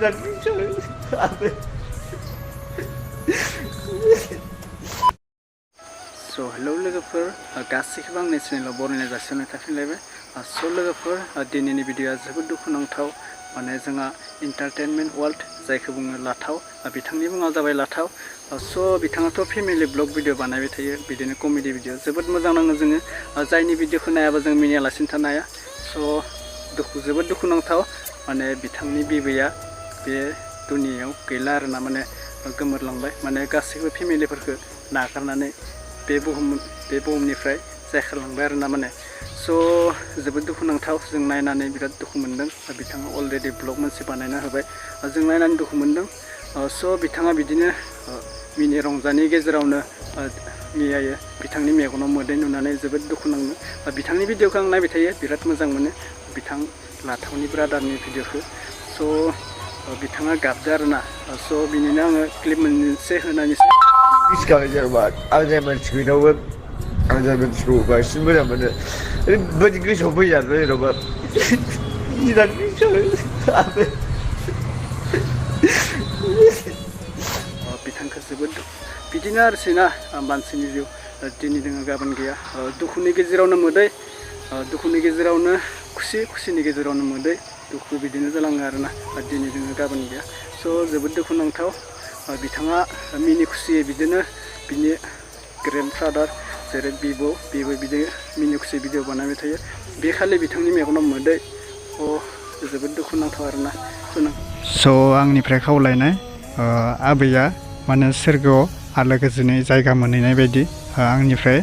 So hello लोगोफोर गासैखौबो आंनि चेनेलाव बरायनाय जासिहरनाय थाफिनलायबाय so लोगोफोर दिनैनि भिडिअआ जोबोद दुखुनांथाव माने जोंहा एन्टारटेनमेन्ट वर्ल्ड जायखौ बुङो लाथाव बिथांनि मुङा जाबाय लाथाव so बिथाङाथ' फेमिलि ब्लग भिडिअ बानायबाय थायो बिदिनो कमेडि भिडिअ जोबोद मोजां नाङो जोङो जायनि भिडिअखौ नायाबा जों मिनियालासिनो थानो हाया so जोबोद दुखुनांथाव माने बिथांनि बिबैया बे दुनियायाव गैला आरोना माने गोमोरलांबाय माने गासैबो फेमिलिफोरखौ नागारनानै बे बुहुमनिफ्राय जायखारलांबाय आरोना माने so जोबोद दुखुनांथाव जों नायनानै बिराद दुखु मोनदों बिथाङा अलरेडि ब्लग मोनसे बानायना होबाय जों नायनानै दुखु मोनदों so बिथाङा बिदिनो मिनि रंजानि गेजेरावनो मियायो बिथांनि मेगनाव मोदै नुनानै जोबोद दुखु नाङो बिथांनि भिडिअखौ आं नायबाय थायो बिराद मोजां मोनो बिथां लाथावनि ब्रादारनि भिडिअखौ so बिथाङा गाबदो आरोना so बिनिनो आङो क्लिप मोनसे होनानैसो आं जाय मानसिखौ बांसिन मोजां मोनो ओरैबायदि गोसोआव फैयो आरो जेन'बा बिथांखौ जोबोद बिदिनो आरोसैना मानसिनि जिउ दिनै दोङो गाबोन गैया दुखुनि गेजेरावनो मोदै दुखुनि गेजेरावनो खुसिनि गेजेरावनो मोदै दुखु बिदिनो जालाङो आरोना दिनै दोङो गाबोन गैया so जोबोद दुखुनांथाव बिथाङा मिनि खुसियै बिदिनो बिनि ग्रेन्डफादार जेरै बिबो बिदिनो मिनि खुसि भिडिअ बानायबाय थायो बे खालि बिथांनि मेगनाव मोदै जोबोद दुखुनांथाव आरोना so आंनिफ्राय खावलायनाय आबैया माने सोरगोआव आलो गोजोनै जायगा मोनहैनाय बायदि आंनिफ्राय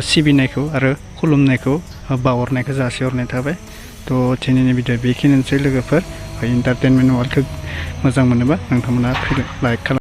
सिबिनायखौ आरो खुलुमनायखौ बावहरनायखौ जासिहरनाय थाबाय थ' दिनैनि भिडिअ बेखिनियानोसै लोगोफोर एन्टारटेनमेन्ट वर्ल्डखौ मोजां मोनोबा नोंथांमोना लाइक खालाम